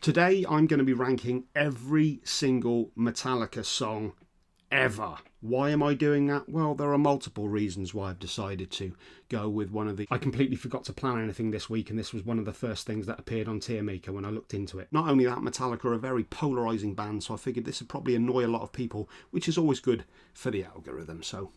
Today I'm going to be ranking every single Metallica song ever. Why am I doing that? Well, there are multiple reasons why I've decided to go with one of the... I completely forgot to plan anything this week, and this was one of the first things that appeared on Tier Maker when I looked into it. Not only that, Metallica are a very polarising band, so I figured this would probably annoy a lot of people, which is always good for the algorithm, so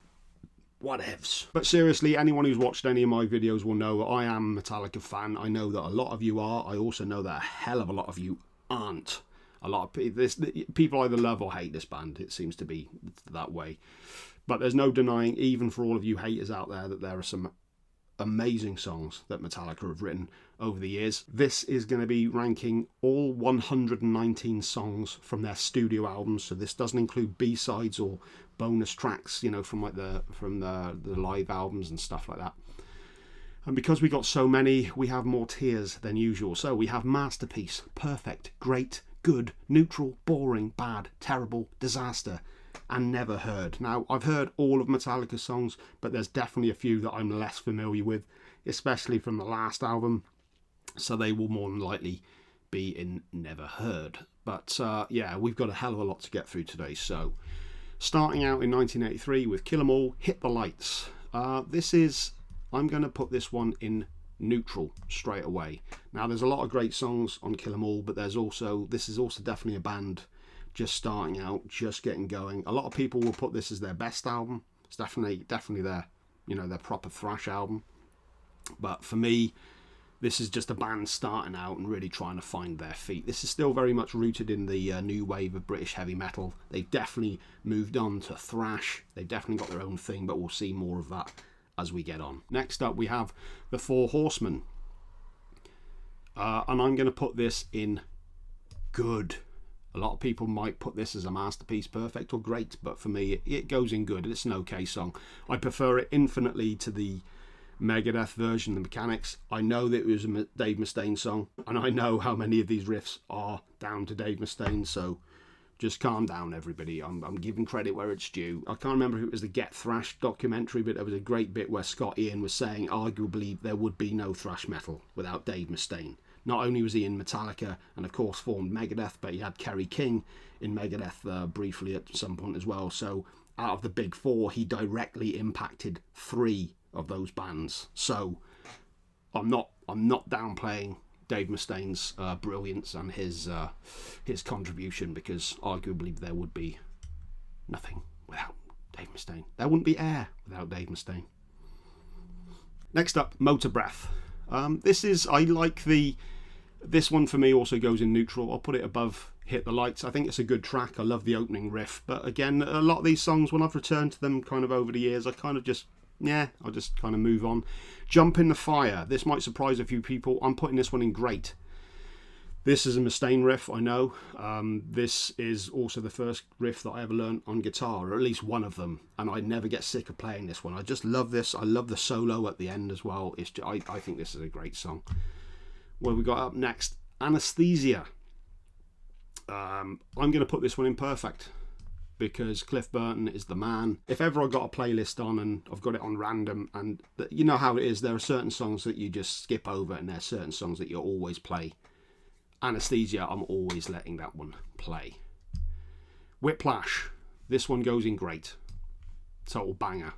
whatevs. But seriously, anyone who's watched any of my videos will know I am a Metallica fan. I know that a lot of you are. I also know that a hell of a lot of you aren't. A lot of people either love or hate this band. It seems to be that way. But there's no denying, even for all of you haters out there, that there are some amazing songs that Metallica have written over the years. This is going to be ranking all 119 songs from their studio albums. So this doesn't include B-sides or bonus tracks, you know, from the live albums and stuff like that. And because we got so many, we have more tiers than usual. So we have masterpiece, perfect, great, good, neutral, boring, bad, terrible, disaster, and never heard. Now, I've heard all of Metallica's songs, but there's definitely a few that I'm less familiar with, especially from the last album, so they will more than likely be in never heard. But yeah, we've got a hell of a lot to get through today. So starting out in 1983 with Kill 'Em All, Hit the Lights. I'm going to put this one in neutral straight away. Now, there's a lot of great songs on Kill 'Em All, but this is also definitely a band just starting out, just getting going. A lot of people will put this as their best album. It's definitely their proper thrash album. But for me, this is just a band starting out and really trying to find their feet. This is still very much rooted in the new wave of British heavy metal. They've definitely moved on to thrash. They've definitely got their own thing, but we'll see more of that as we get on. Next up, we have the Four Horsemen. And I'm going to put this in good. A lot of people might put this as a masterpiece, perfect or great, but for me, it goes in good. It's an okay song. I prefer it infinitely to the Megadeth version, The Mechanics. I know that it was a Dave Mustaine song, and I know how many of these riffs are down to Dave Mustaine, so just calm down, everybody. I'm giving credit where it's due. I can't remember if it was the Get Thrashed documentary, but there was a great bit where Scott Ian was saying arguably there would be no thrash metal without Dave Mustaine. Not only was he in Metallica and of course formed Megadeth, but he had Kerry King in Megadeth briefly at some point as well. So out of the big four, he directly impacted 3 of those bands. So I'm not downplaying Dave Mustaine's brilliance and his contribution, because arguably there would be nothing without Dave Mustaine. There wouldn't be air without Dave Mustaine. Next up, Motor Breath. This one for me also goes in neutral. I'll put it above Hit the Lights. I think it's a good track. I love the opening riff, but again, a lot of these songs, when I've returned to them kind of over the years, I'll just kind of move on. Jump in the Fire. This might surprise a few people. I'm putting this one in great. This is a Mustaine riff, I know. This is also the first riff that I ever learned on guitar, or at least one of them, and I never get sick of playing this one. I just love this. I love the solo at the end as well. I think this is a great song. What have we got up next? Anesthesia. I'm going to put this one in perfect, because Cliff Burton is the man. If ever I got a playlist on and I've got it on random, and you know how it is, there are certain songs that you just skip over and there are certain songs that you always play. Anesthesia, I'm always letting that one play. Whiplash. This one goes in great. Total banger.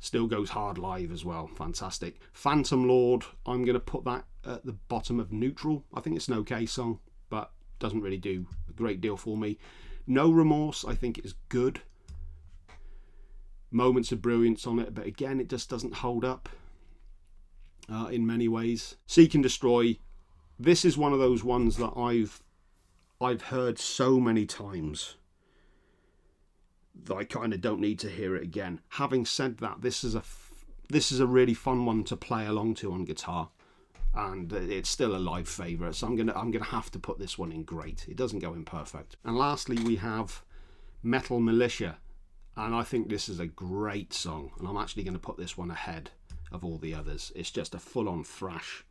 Still goes hard live as well. Fantastic. Phantom Lord, I'm going to put that at the bottom of neutral. I think it's an okay song, but doesn't really do a great deal for me. No Remorse, I think is good. Moments of brilliance on it, but again, it just doesn't hold up in many ways. Seek and Destroy. This is one of those ones that I've heard so many times that I kind of don't need to hear it again. Having said that, this is a really fun one to play along to on guitar, and it's still a live favourite. So I'm gonna have to put this one in great. It doesn't go in perfect. And lastly, we have Metal Militia, and I think this is a great song, and I'm actually going to put this one ahead of all the others. It's just a full-on thrash.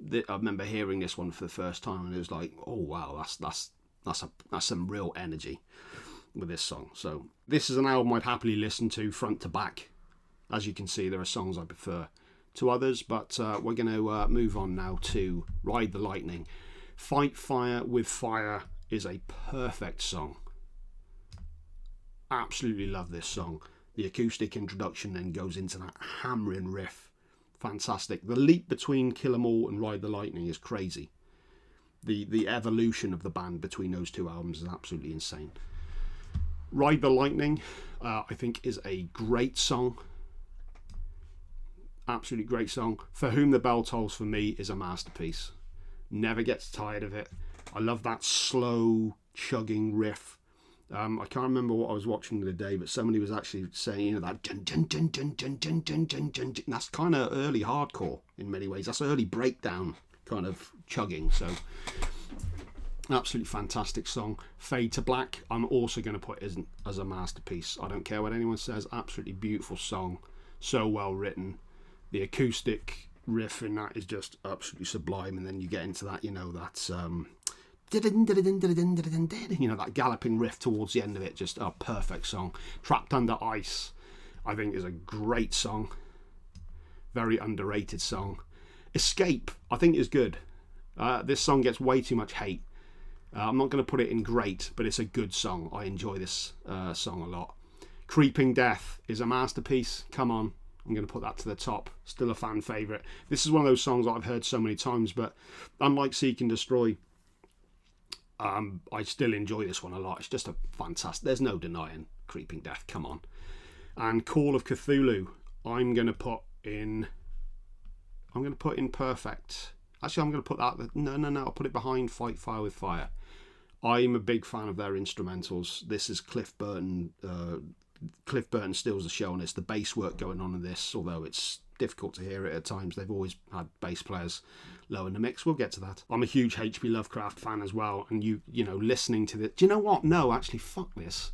I remember hearing this one for the first time, and it was like, oh wow, that's some real energy with this song. So this is an album I'd happily listen to front to back. As you can see, there are songs I prefer to others, but we're going to move on now to Ride the Lightning. Fight Fire with Fire is a perfect song. Absolutely love this song. The acoustic introduction then goes into that hammering riff. Fantastic. The leap between Kill 'Em All and Ride the Lightning is crazy. The evolution of the band between those two albums is absolutely insane. Ride the Lightning, I think, is a great song. Absolutely great song. For Whom the Bell Tolls, for me, is a masterpiece. Never gets tired of it. I love that slow chugging riff. I can't remember what I was watching the other day, but somebody was actually saying, you know, that dun, dun, dun, dun, dun, dun, dun, dun, dun, dun. That's kind of early hardcore in many ways. That's early breakdown kind of chugging. So absolutely fantastic song. Fade to Black, I'm also going to put as a masterpiece. I don't care what anyone says. Absolutely beautiful song. So well written. The acoustic riff in that is just absolutely sublime. And then you get into that, you know, that's you know, that galloping riff towards the end of it. Just a perfect song. Trapped Under Ice, I think, is a great song. Very underrated song. Escape, I think, is good. This song gets way too much hate. I'm not going to put it in great, but it's a good song. I enjoy this song a lot. Creeping Death is a masterpiece. Come on, I'm going to put that to the top. Still a fan favourite. This is one of those songs that I've heard so many times, but unlike Seek and Destroy, I still enjoy this one a lot. It's just a fantastic. There's no denying Creeping Death. Come on. And Call of Cthulhu, I'm going to put in perfect. Actually, I'm going to put that. No. I'll put it behind Fight Fire with Fire. I'm a big fan of their instrumentals. This is Cliff Burton. Cliff Burton steals the show on this. The bass work going on in this, although it's difficult to hear it at times. They've always had bass players low in the mix. We'll get to that. I'm a huge H.P. Lovecraft fan as well, and you know, listening to this. Do you know what? No, actually, fuck this.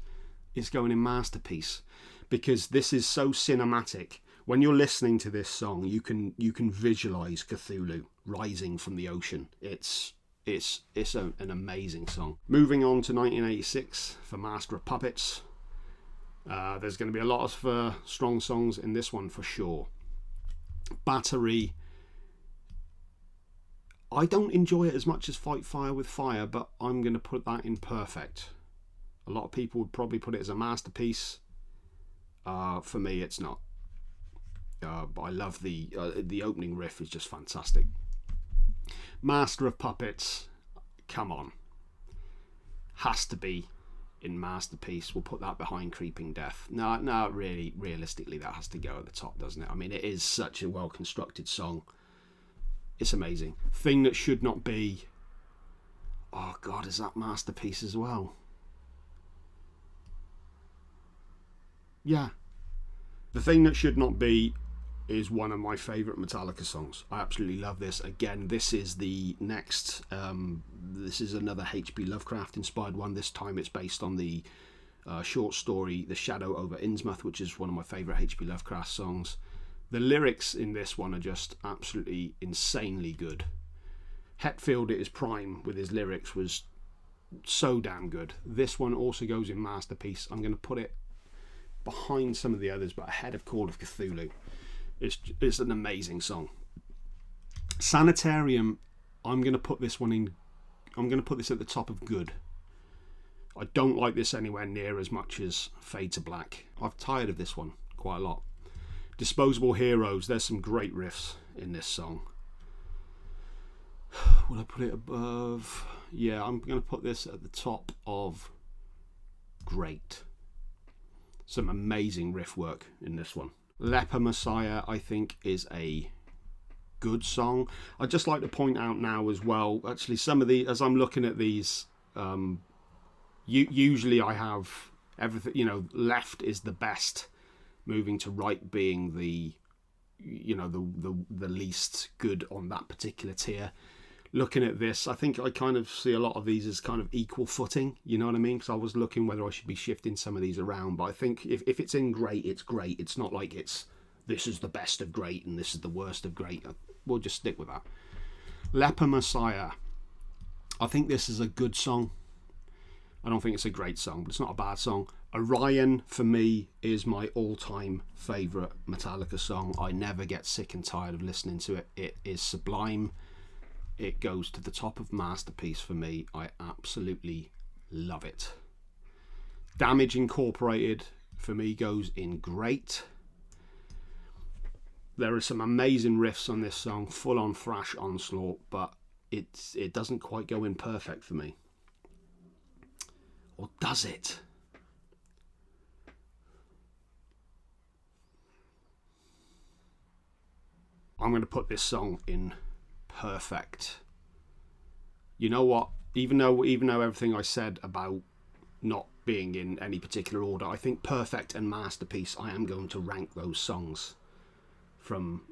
It's going in masterpiece, because this is so cinematic. When you're listening to this song, you can visualize Cthulhu rising from the ocean. It's an amazing song. Moving on to 1986 for Master of Puppets. There's going to be a lot of strong songs in this one for sure. Battery, I don't enjoy it as much as Fight Fire with Fire, but I'm going to put that in perfect. A lot of people would probably put it as a masterpiece. For me, it's not. But I love the opening riff is just fantastic. Master of Puppets, come on, has to be in masterpiece. We'll put that behind Creeping Death. No, really, realistically, that has to go at the top, doesn't it? I mean, it is such a well constructed song. It's amazing. Thing That Should Not Be. Oh God, is that masterpiece as well? Yeah. The Thing That Should Not Be is one of my favourite Metallica songs. I absolutely love this. Again, this is the next. This is another H.P. Lovecraft inspired one. This time it's based on the short story The Shadow over Innsmouth, which is one of my favourite H.P. Lovecraft songs. The lyrics in this one are just absolutely insanely good. Hetfield at his prime with his lyrics was so damn good. This one also goes in masterpiece. I'm going to put it behind some of the others, but ahead of Call of Cthulhu. It's an amazing song. Sanitarium, I'm going to put this one in. I'm going to put this at the top of good. I don't like this anywhere near as much as Fade to Black. I've tired of this one quite a lot. Disposable Heroes, there's some great riffs in this song. Will I put it above? Yeah, I'm going to put this at the top of great. Some amazing riff work in this one. Leper Messiah, I think, is a good song. I'd just like to point out now as well, actually, some of the, as I'm looking at these, usually I have everything, you know, left is the best, moving to right being the, you know, the least good on that particular tier. Looking at this, I think I kind of see a lot of these as kind of equal footing, you know what I mean? Because I was looking whether I should be shifting some of these around, but I think if it's in great, it's great. It's not like it's, this is the best of great and this is the worst of great. We'll just stick with that. Leper Messiah, I think this is a good song. I don't think it's a great song, but it's not a bad song. Orion, for me, is my all-time favourite Metallica song. I never get sick and tired of listening to it. It is sublime. it goes to the top of masterpiece for me. I absolutely love it. Damage Incorporated for me goes in great. There are some amazing riffs on this song, full on thrash onslaught, but it doesn't quite go in perfect for me. Or does it? I'm going to put this song in perfect. You know what? Even though everything I said about not being in any particular order, I think perfect and masterpiece, I am going to rank those songs from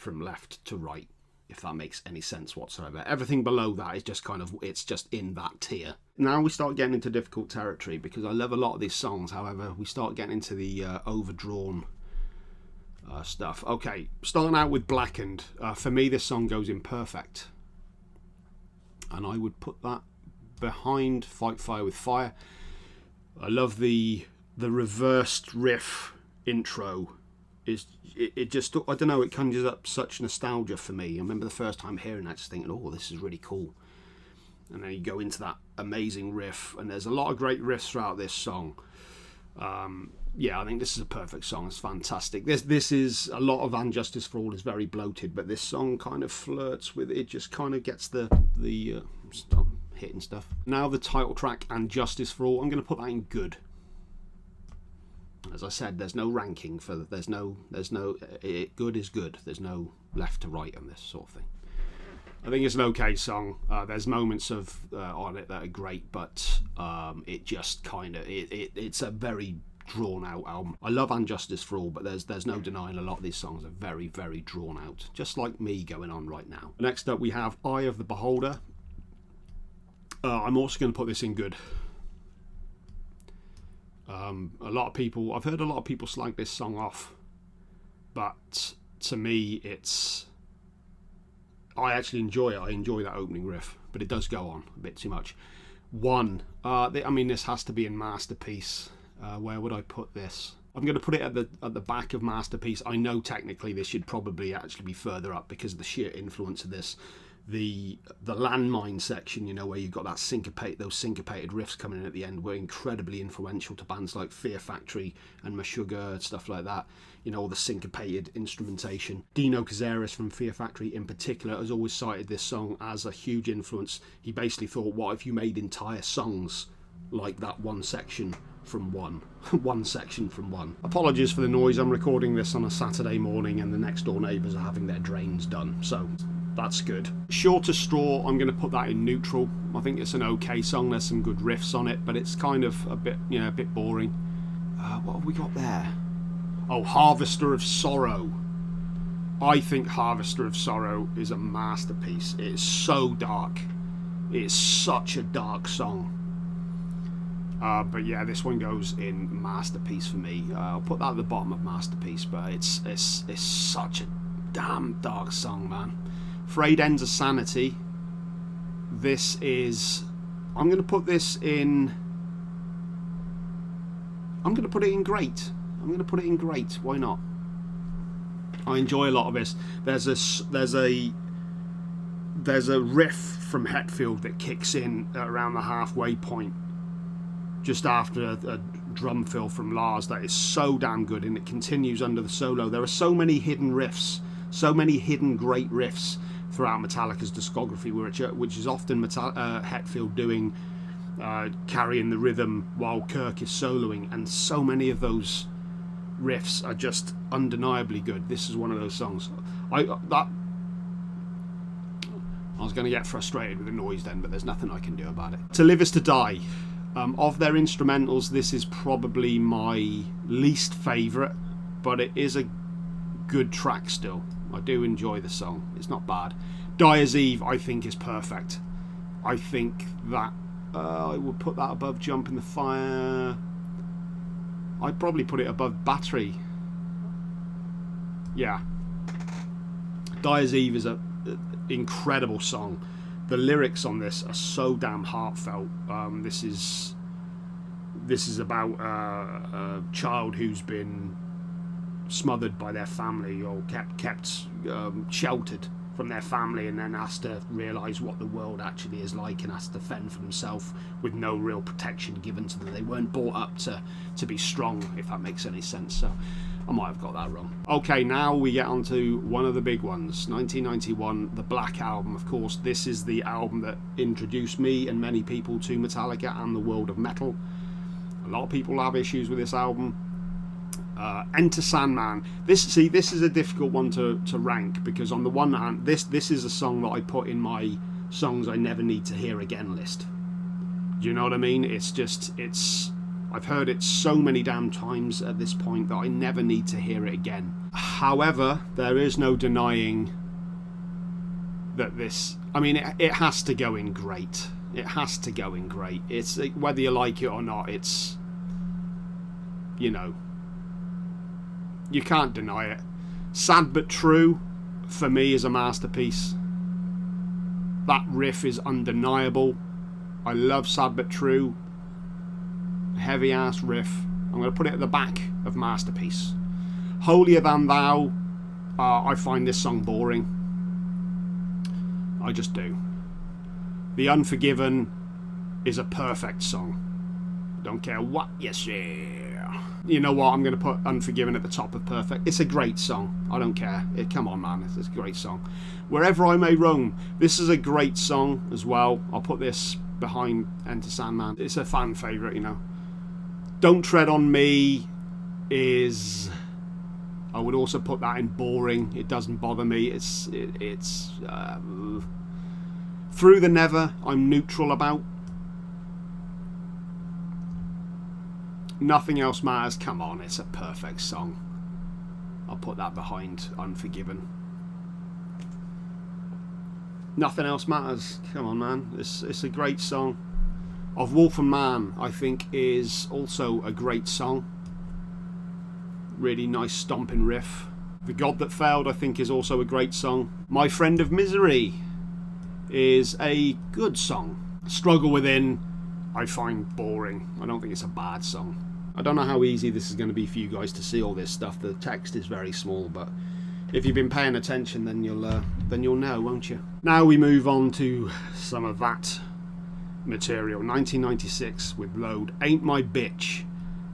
left to right, if that makes any sense whatsoever. Everything below that is just kind of, it's just in that tier. Now we start getting into difficult territory, because I love a lot of these songs. However, we start getting into the overdrawn stuff. Okay, starting out with Blackened. For me, this song goes in perfect, and I would put that behind Fight Fire with Fire. I love the reversed riff intro. It just, I don't know, it conjures up such nostalgia for me. I remember the first time hearing that, just thinking, oh, this is really cool. And then you go into that amazing riff, and there's a lot of great riffs throughout this song. Yeah, I think this is a perfect song. It's fantastic. This is, a lot of And Justice for All is very bloated, but this song kind of flirts with it. Just kind of gets the stop hitting stuff. Now the title track, And Justice for All, I'm going to put that in good. As I said, there's no ranking for, there's no good is good. There's no left to right on this sort of thing. I think it's an okay song. There's moments of on it that are great, but it just kind of it's a very drawn out album. I love And Justice for All, but there's no denying a lot of these songs are very, very drawn out, just like me going on right now. Next up we have Eye of the Beholder. I'm also going to put this in good. A lot of people, I've heard a lot of people slag this song off, but to me I actually enjoy it. I enjoy that opening riff, but it does go on a bit too much. I mean, this has to be in Masterpiece. Where would I put this? I'm going to put it at the back of Masterpiece. I know technically this should probably actually be further up because of the sheer influence of this. The Landmine section, you know, where you've got that those syncopated riffs coming in at the end, were incredibly influential to bands like Fear Factory and Meshuggah, stuff like that. You know, all the syncopated instrumentation. Dino Cazares from Fear Factory in particular has always cited this song as a huge influence. He basically thought, what if you made entire songs like that one section from one? One section from one. Apologies for the noise. I'm recording this on a Saturday morning and the next door neighbours are having their drains done, so that's good. Shorter Straw, I'm going to put that in neutral. I think it's an okay song. There's some good riffs on it, but it's kind of a bit, a bit boring. What have we got there? Oh, Harvester of Sorrow. I think Harvester of Sorrow is a masterpiece. It is so dark. It is such a dark song. But yeah, this one goes in Masterpiece for me. I'll put that at the bottom of Masterpiece, but it's such a damn dark song, man. Frayed Ends of Sanity. This is, I'm going to put this in, I'm going to put it in great. I'm going to put it in great. Why not? I enjoy a lot of this. There's a riff from Hetfield that kicks in around the halfway point, just after a drum fill from Lars, that is so damn good, and it continues under the solo. There are so many hidden riffs, so many hidden great riffs throughout Metallica's discography, which is often Hetfield doing, carrying the rhythm while Kirk is soloing, and so many of those riffs are just undeniably good. This is one of those songs. I was going to get frustrated with the noise then, but there's nothing I can do about it. To Live Is To Die. Of their instrumentals, this is probably my least favourite, but it is a good track still. I do enjoy the song. It's not bad. Dyer's Eve, I think, is perfect. I think that I would put that above Jump in the Fire. I'd probably put it above Battery. Yeah. Dyer's Eve is an incredible song. The lyrics on this are so damn heartfelt. This is about a child who's been smothered by their family or kept sheltered from their family and then has to realise what the world actually is like and has to fend for themselves with no real protection given to them. They weren't brought up to be strong, if that makes any sense. So I might have got that wrong. Okay, now we get on to one of the big ones. 1991, the Black Album. Of course, this is the album that introduced me and many people to Metallica and the world of metal. A lot of people have issues with this album. Enter Sandman. This is a difficult one to rank, because on the one hand, this is a song that I put in my songs I never need to hear again list. Do you know what I mean? I've heard it so many damn times at this point that I never need to hear it again. However, there is no denying that this, I mean, it has to go in great. It has to go in great. It's whether you like it or not, it's, you know, you can't deny it. Sad But True, for me, is a masterpiece. That riff is undeniable. I love Sad But True. Heavy ass riff. I'm going to put it at the back of Masterpiece. Holier Than Thou, I find this song boring. I just do. The Unforgiven is a perfect song. Don't care what you say. You know what? I'm going to put Unforgiven at the top of perfect. It's a great song. I don't care. Come on, man. It's a great song. Wherever I May Roam. This is a great song as well. I'll put this behind Enter Sandman. It's a fan favourite, you know. Don't Tread on Me is... I would also put that in boring. It doesn't bother me. It's Through the Never, I'm neutral about. Nothing Else Matters. Come on, it's a perfect song. I'll put that behind Unforgiven. Nothing Else Matters. Come on, man. It's a great song. Of Wolf and Man, I think, is also a great song. Really nice stomping riff. The God That Failed, I think, is also a great song. My Friend of Misery is a good song. Struggle Within, I find boring. I don't think it's a bad song. I don't know how easy this is going to be for you guys to see all this stuff. The text is very small, but if you've been paying attention, then you'll know, won't you? Now we move on to some of that material. 1996 with Load. Ain't My Bitch.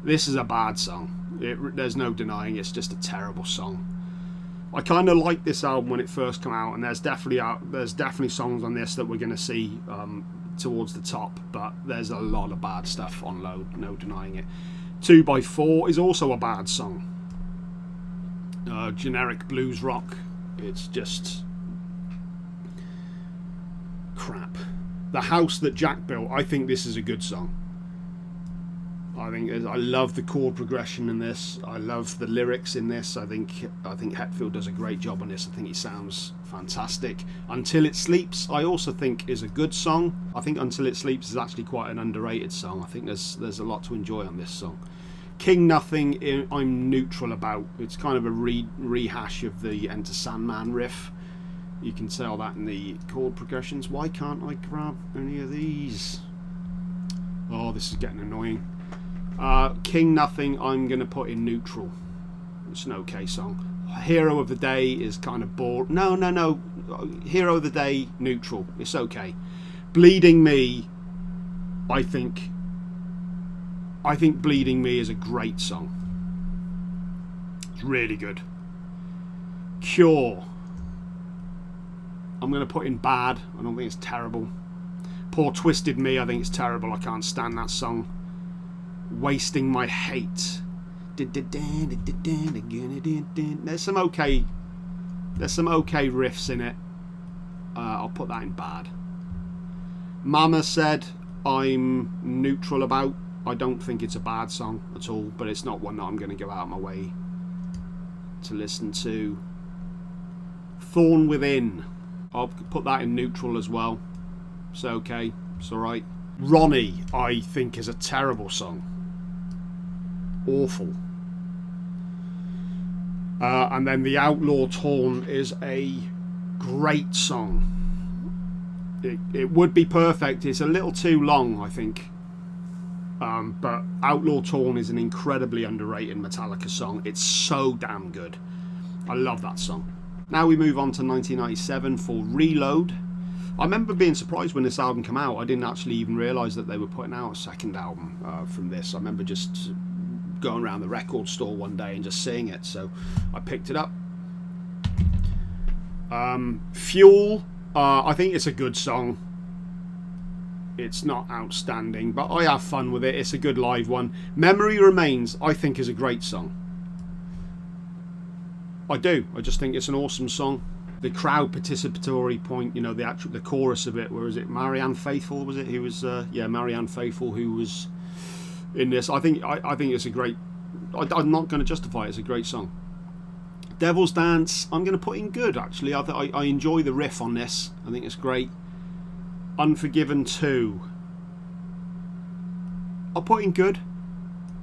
This is a bad song. There's no denying it's just a terrible song. I kind of liked this album when it first came out, and there's definitely songs on this that we're going to see towards the top, but there's a lot of bad stuff on Load, no denying it. 2x4 is also a bad song. Generic blues rock. It's just crap. The House That Jack Built, I think this is a good song. I love the chord progression in this. I love the lyrics in this. I think Hetfield does a great job on this. I think he sounds fantastic. Until It Sleeps, I also think is a good song. I think Until It Sleeps is actually quite an underrated song. I think there's a lot to enjoy on this song. King Nothing, I'm neutral about. It's kind of a rehash of the Enter Sandman riff. You can tell that in the chord progressions. Why can't I grab any of these? Oh, this is getting annoying. King Nothing, I'm going to put in neutral. It's an okay song. Hero of the Day is kind of boring. No. Hero of the Day, neutral. It's okay. Bleeding Me, I think Bleeding Me is a great song. It's really good. Cure, I'm going to put in bad. I don't think it's terrible. Poor Twisted Me, I think it's terrible. I can't stand that song. Wasting My Hate. There's some okay riffs in it. I'll put that in bad. Mama Said, I'm neutral about. I don't think it's a bad song at all, but it's not one that I'm going to go out of my way to listen to. Thorn Within, I'll put that in neutral as well. It's okay, it's alright. Ronnie, I think, is a terrible song. Awful. And then The Outlaw Torn is a great song. It would be perfect. It's a little too long, I think. But Outlaw Torn is an incredibly underrated Metallica song. It's so damn good. I love that song. Now we move on to 1997 for Reload. I remember being surprised when this album came out. I didn't actually even realise that they were putting out a second album from this. I remember just going around the record store one day and just seeing it, so I picked it up. Fuel, I think it's a good song. It's not outstanding, but I have fun with it. It's a good live one. Memory Remains, I think, is a great song. I do. I just think it's an awesome song. The crowd participatory point, you know, the chorus of it. Where is it? Marianne Faithfull, was it? Who was? Yeah, Marianne Faithfull, who was in this. I think it's a great. I'm not going to justify it. It's a great song. Devil's Dance, I'm going to put in good. Actually, I enjoy the riff on this. I think it's great. Unforgiven 2, I'll put in good.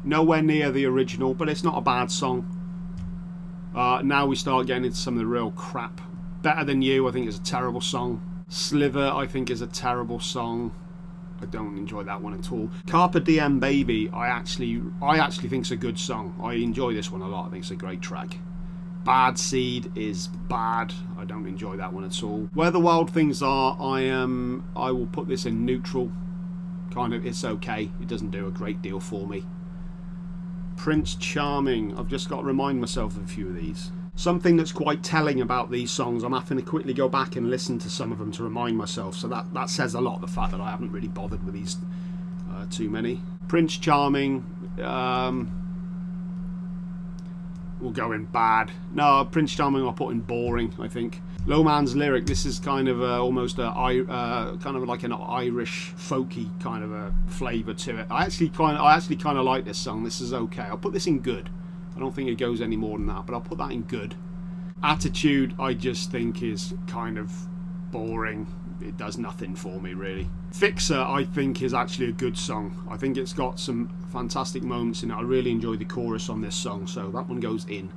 Nowhere near the original, but it's not a bad song. Now we start getting into some of the real crap. Better Than You, I think is a terrible song. Slither, I think is a terrible song. I don't enjoy that one at all. Carpe Diem Baby, I actually think it's a good song. I enjoy this one a lot. I think it's a great track. Bad Seed is bad. I don't enjoy that one at all. Where the Wild Things Are, I will put this in neutral. Kind of, it's okay. It doesn't do a great deal for me. Prince Charming, I've just got to remind myself of a few of these. Something that's quite telling about these songs, I'm having to quickly go back and listen to some of them to remind myself. So that says a lot, the fact that I haven't really bothered with these too many. Prince Charming, will go in bad. No, Prince Charming I'll put in boring, I think. Low Man's Lyric, this is kind of almost kind of like an Irish folky kind of a flavour to it. I actually kind of like this song. This is okay. I'll put this in good. I don't think it goes any more than that, but I'll put that in good. Attitude, I just think is kind of boring. It does nothing for me, really. Fixer, I think, is actually a good song. I think it's got some fantastic moments in it. I really enjoy the chorus on this song, so that one goes in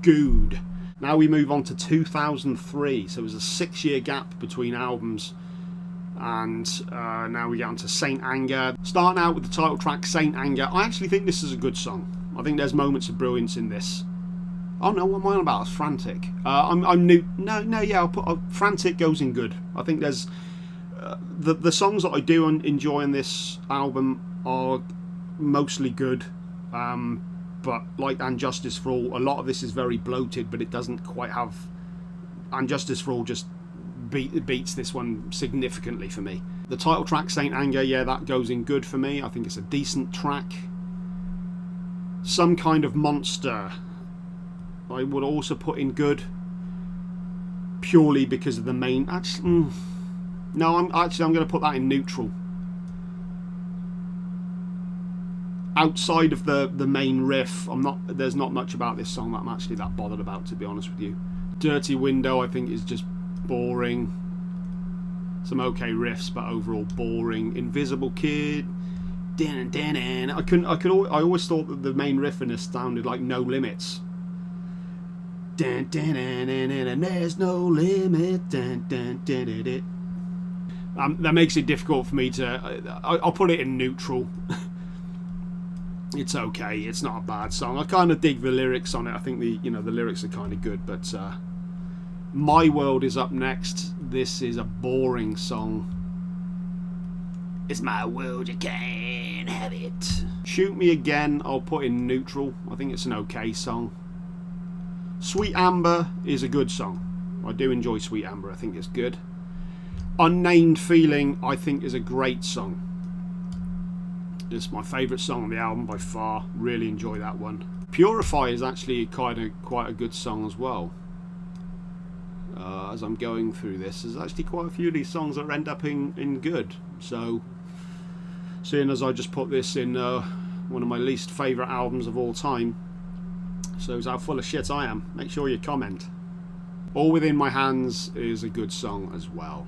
good. Now we move on to 2003. So there's a 6-year gap between albums, and now we get on to Saint Anger. Starting out with the title track, Saint Anger. I actually think this is a good song. I think there's moments of brilliance in this. Oh no, what am I on about? It's Frantic. I'm new. No, yeah. I'll put Frantic goes in good. I think there's the songs that I do enjoy in this album are mostly good. But like And Justice for All, a lot of this is very bloated, but it doesn't quite have. And Justice for All just beats this one significantly for me. The title track, Saint Anger, yeah, that goes in good for me. I think it's a decent track. Some Kind of Monster, I would also put in good, purely because of the main. Actually, no, I'm going to put that in neutral. Outside of the main riff, there's not much about this song that I'm actually that bothered about, to be honest with you. Dirty Window, I think, is just boring. Some okay riffs, but overall boring. Invisible Kid, I always thought that the main riff in this sounded like No Limits. There's no limit. That makes it difficult for me to. I'll put it in neutral. It's okay. It's not a bad song. I kind of dig the lyrics on it. I think the lyrics are kind of good. But My World is up next. This is a boring song. It's my world, you can't have it. Shoot Me Again, I'll put in neutral. I think it's an okay song. Sweet Amber is a good song. I do enjoy Sweet Amber. I think it's good. Unnamed Feeling, I think, is a great song. It's my favourite song on the album by far. Really enjoy that one. Purify is actually quite a good song as well. As I'm going through this, there's actually quite a few of these songs that end up in good. So, seeing as I just put this in one of my least favourite albums of all time, shows how full of shit I am. Make sure you comment. All Within My Hands is a good song as well.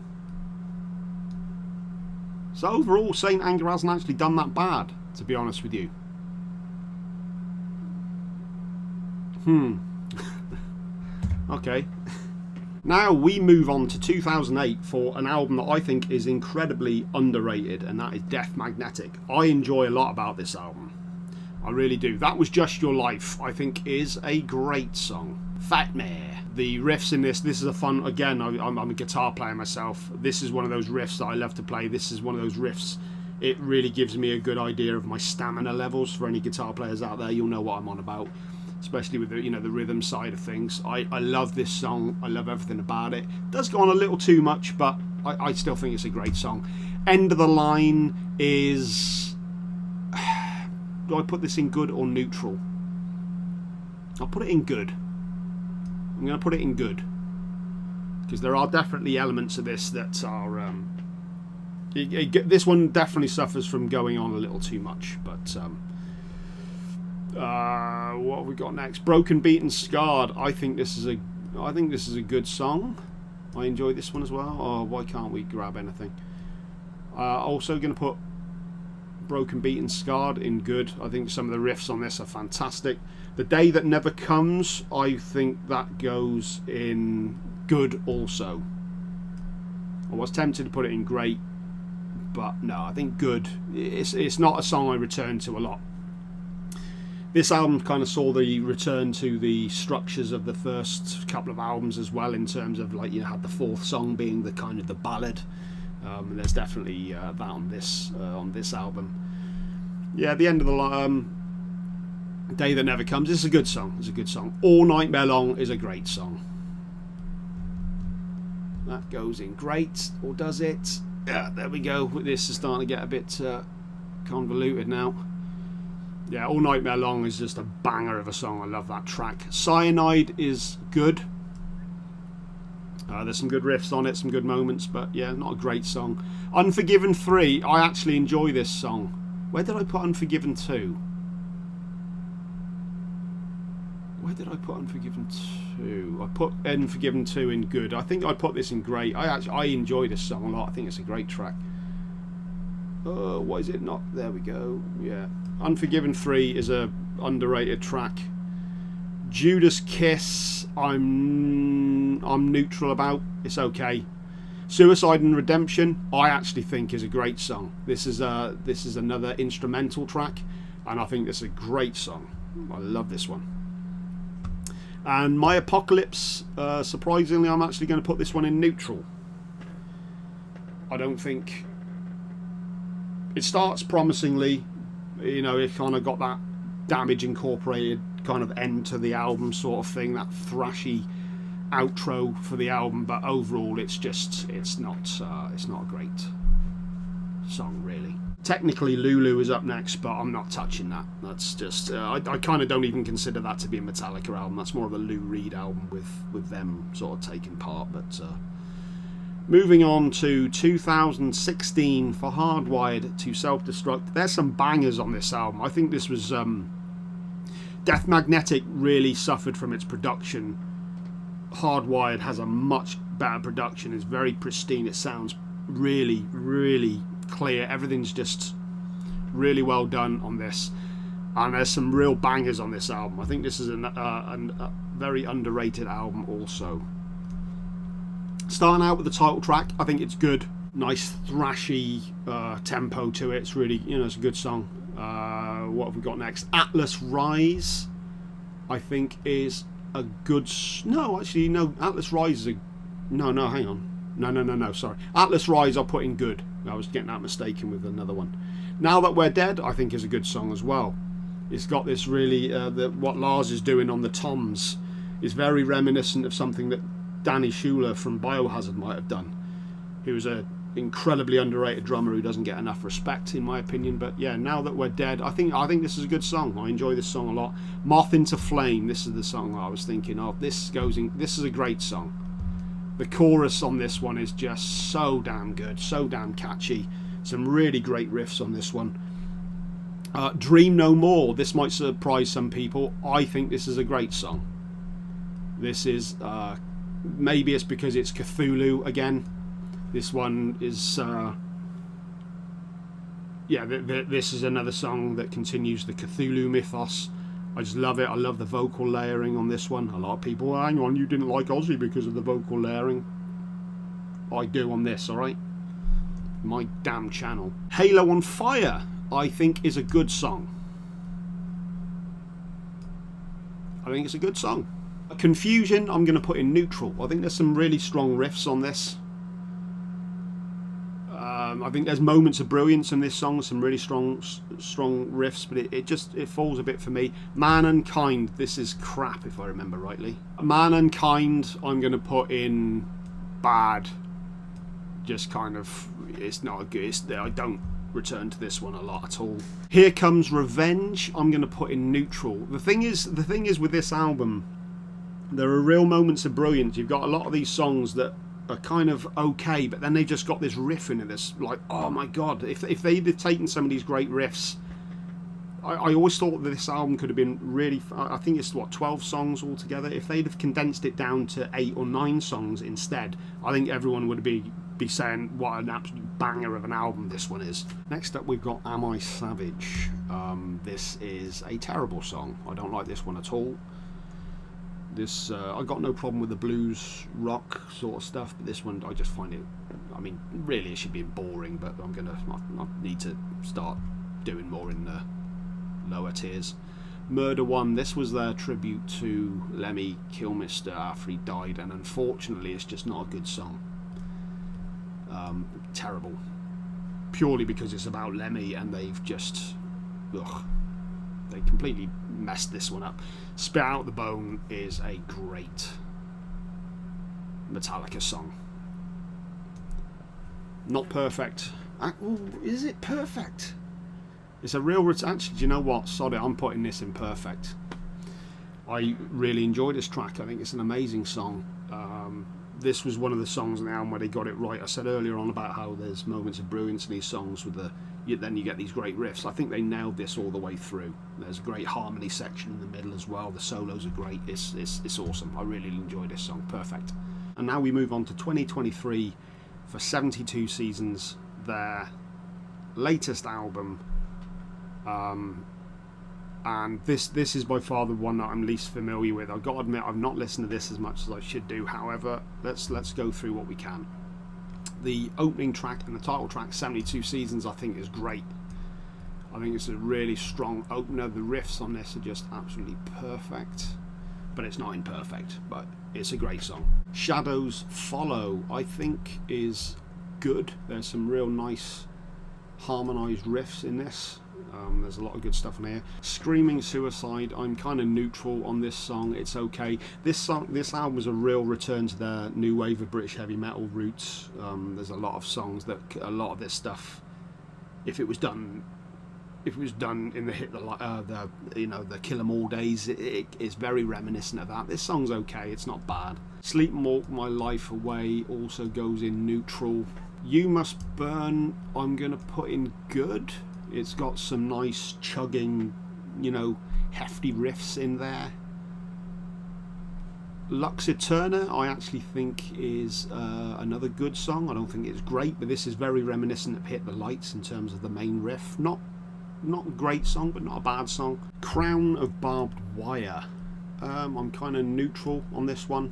So overall, Saint Anger hasn't actually done that bad, to be honest with you. Okay. Now we move on to 2008 for an album that I think is incredibly underrated, and that is Death Magnetic. I enjoy a lot about this album. I really do. That Was Just Your Life, I think, is a great song. Fight Me. The riffs in this is a fun, again, I'm a guitar player myself. This is one of those riffs that I love to play. This is one of those riffs, it really gives me a good idea of my stamina levels. For any guitar players out there, you'll know what I'm on about, especially with the, you know, the rhythm side of things. I love this song. I love everything about it. It does go on a little too much, but I still think it's a great song. End of the Line is... Do I put this in good or neutral? I'll put it in good. I'm going to put it in good, because there are definitely elements of this that are... this one definitely suffers from going on a little too much, but... what have we got next? Broken, Beaten, Scarred. I think this is a good song. I enjoy this one as well. Oh, why can't we grab anything? Also going to put Broken, Beaten, Scarred in good. I think some of the riffs on this are fantastic. The Day That Never Comes, I think that goes in good also. I was tempted to put it in great, but no, I think good. It's not a song I return to a lot. This album kind of saw the return to the structures of the first couple of albums as well, in terms of, like, you had the fourth song being the kind of the ballad. And there's definitely that on this album. Yeah, the End of the Day That Never Comes. This is a good song. It's a good song. All Nightmare Long is a great song. That goes in great, or does it? Yeah, there we go. This is starting to get a bit convoluted now. Yeah, All Nightmare Long is just a banger of a song. I love that track. Cyanide is good. There's some good riffs on it, some good moments, but yeah, not a great song. Unforgiven 3, I actually enjoy this song. Where did I put Unforgiven 2? Where did I put Unforgiven 2? I put Unforgiven 2 in good. I think I put this in great. I enjoy this song a lot. I think it's a great track. Why is it not? There we go. Yeah. Unforgiven 3 is a underrated track. Judas Kiss, I'm neutral about. It's okay. Suicide and Redemption, I actually think is a great song. This is another instrumental track, and I think this is a great song. I love this one. And My Apocalypse, surprisingly, I'm actually going to put this one in neutral. I don't think... It starts promisingly, you know, it kind of got that Damage incorporated kind of end to the album sort of thing, that thrashy outro for the album, but overall it's not a great song really. Technically Lulu is up next, but I'm not touching that. That's just I kind of don't even consider that to be a Metallica album. That's more of a Lou Reed album with them sort of taking part. But moving on to 2016 for Hardwired to Self-Destruct. There's some bangers on this album. I think this was Death Magnetic really suffered from its production. Hardwired has a much better production. It's very pristine. It sounds really, really clear. Everything's just really well done on this. And there's some real bangers on this album. I think this is a very underrated album also. Starting out with the title track, I think it's good. Nice thrashy tempo to it. It's really, you know, it's a good song. What have we got next? Atlas Rise, I think is a good... No, actually, no. Atlas Rise is a... No, hang on. No, sorry. Atlas Rise I'll put in good. I was getting that mistaken with another one. Now That We're Dead, I think is a good song as well. It's got this really... what Lars is doing on the toms is very reminiscent of something that Danny Schuler from Biohazard might have done, who's a incredibly underrated drummer who doesn't get enough respect in my opinion. But yeah, Now That We're Dead, I think this is a good song. I enjoy this song a lot. Moth into Flame, this is the song I was thinking of. This is a great song. The chorus on this one is just so damn good, so damn catchy. Some really great riffs on this one. Dream No More, this might surprise some people. I think this is a great song. This is maybe it's because it's Cthulhu again. This one is this is another song that continues the Cthulhu mythos. I just love it. I love the vocal layering on this one. A lot of people, hang on, you didn't like Ozzy because of the vocal layering. I do on this, alright? My damn channel. Halo on Fire, I think is a good song. I think it's a good song. Confusion, I'm going to put in neutral. I think there's some really strong riffs on this. I think there's moments of brilliance in this song, some really strong riffs, but it falls a bit for me. Man and Kind, this is crap if I remember rightly. Man and Kind, I'm going to put in bad. Just kind of, it's not good. I don't return to this one a lot at all. Here Comes Revenge, I'm going to put in neutral. The thing is with this album, there are real moments of brilliance. You've got a lot of these songs that are kind of okay, but then they just got this riff in it that's like, oh my god, if they'd have taken some of these great riffs, I always thought that this album could have been really, I think it's 12 songs altogether. If they'd have condensed it down to 8 or 9 songs instead, I think everyone would be saying what an absolute banger of an album this one is. Next up we've got Am I Savage. This is a terrible song. I don't like this one at all. This I got no problem with the blues rock sort of stuff, but this one I just find it, I mean really it should be boring, but I need to start doing more in the lower tiers. Murder One, this was their tribute to Lemmy Kilmister after he died, and unfortunately it's just not a good song. Terrible, purely because it's about Lemmy and they've just they completely messed this one up. Spit Out the Bone is a great Metallica song. Not perfect. Is it perfect? It's a real... Actually, do you know what? Sorry, I'm putting this in perfect. I really enjoy this track. I think it's an amazing song. This was one of the songs on the album where they got it right. I said earlier on about how there's moments of brilliance in these songs with then you get these great riffs. I think they nailed this all the way through. There's a great harmony section in the middle as well. The solos are great. It's awesome. I really enjoy this song. Perfect. And now we move on to 2023 for 72 Seasons, their latest album. And this is by far the one that I'm least familiar with. I've got to admit I've not listened to this as much as I should do. However, let's go through what we can. The opening track and the title track, 72 Seasons, I think is great. I think it's a really strong opener. The riffs on this are just absolutely perfect, but it's not imperfect, but it's a great song. Shadows Follow, I think, is good. There's some real nice harmonised riffs in this. There's a lot of good stuff on here. Screaming Suicide, I'm kind of neutral on this song. It's okay. This album was a real return to their new wave of British heavy metal roots. There's a lot of songs that a lot of this stuff, if it was done in the Kill 'Em All days, it's very reminiscent of that. This song's okay. It's not bad. Sleep and Walk My Life Away also goes in neutral. You Must Burn, I'm gonna put in good. It's got some nice chugging, hefty riffs in there. Lux Eterna, I actually think is another good song. I don't think it's great, but this is very reminiscent of Hit the Lights in terms of the main riff. Not a great song, but not a bad song. Crown of Barbed Wire, I'm kind of neutral on this one.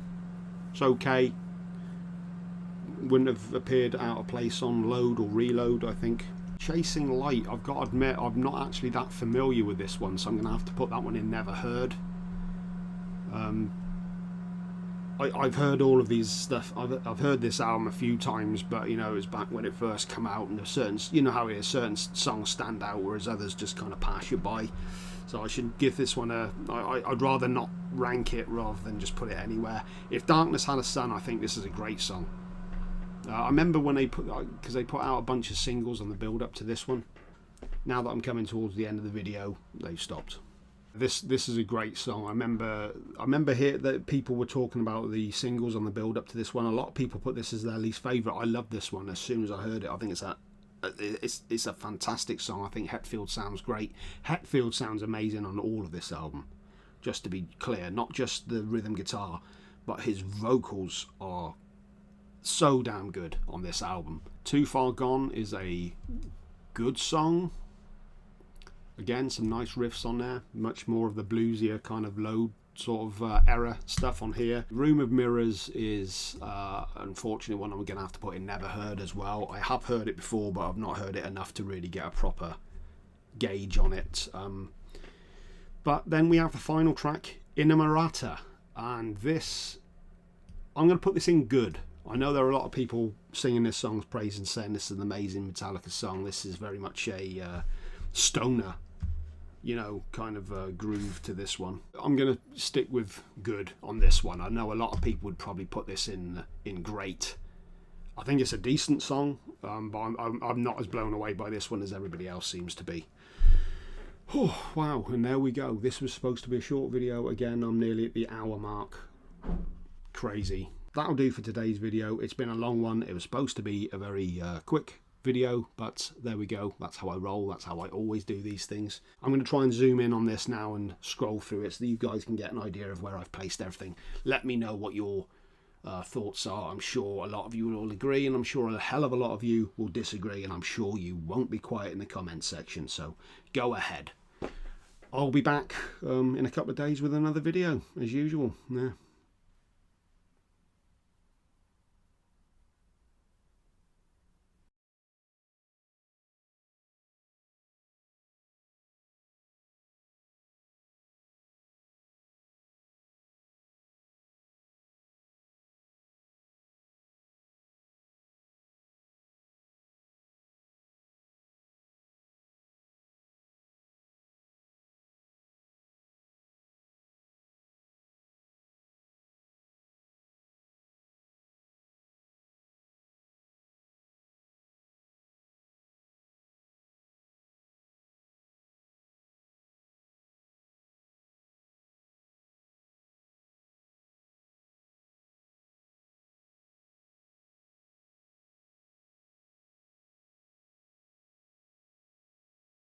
It's okay. Wouldn't have appeared out of place on Load or Reload, I think. Chasing Light, I've got to admit I'm not actually that familiar with this one, so I'm going to have to put that one in Never Heard. I've heard all of these stuff. I've heard this album a few times, but it was back when it first came out, and there's certain, how it is, certain songs stand out, whereas others just kind of pass you by. So I should give this one I'd rather not rank it rather than just put it anywhere. If Darkness Had a Sun, I think this is a great song. I remember when they put out a bunch of singles on the build up to this one. Now that I'm coming towards the end of the video, they've stopped. This is a great song. I remember here that people were talking about the singles on the build up to this one. A lot of people put this as their least favourite. I love this one. As soon as I heard it, I think it's a fantastic song. I think Hetfield sounds great. Hetfield sounds amazing on all of this album. Just to be clear, not just the rhythm guitar, but his vocals are so damn good on this album. Too Far Gone is a good song. Again, some nice riffs on there. Much more of the bluesier kind of low sort of era stuff on here. Room of Mirrors is unfortunately one I'm going to have to put in Never Heard as well. I have heard it before, but I've not heard it enough to really get a proper gauge on it. But then we have the final track, Inamorata. And this, I'm going to put this in good. I know there are a lot of people singing this song's praise and saying this is an amazing Metallica song. This is very much a stoner, you know, kind of groove to this one. I'm going to stick with good on this one. I know a lot of people would probably put this in great. I think it's a decent song, but I'm not as blown away by this one as everybody else seems to be. Oh, wow, and there we go. This was supposed to be a short video. Again, I'm nearly at the hour mark. Crazy. That'll do for today's video. It's been a long one. It was supposed to be a very quick video, but there we go. That's how I roll. That's how I always do these things. I'm going to try and zoom in on this now and scroll through it so that you guys can get an idea of where I've placed everything. Let me know what your thoughts are. I'm sure a lot of you will all agree, and I'm sure a hell of a lot of you will disagree, and I'm sure you won't be quiet in the comments section, so go ahead. I'll be back in a couple of days with another video as usual. Yeah.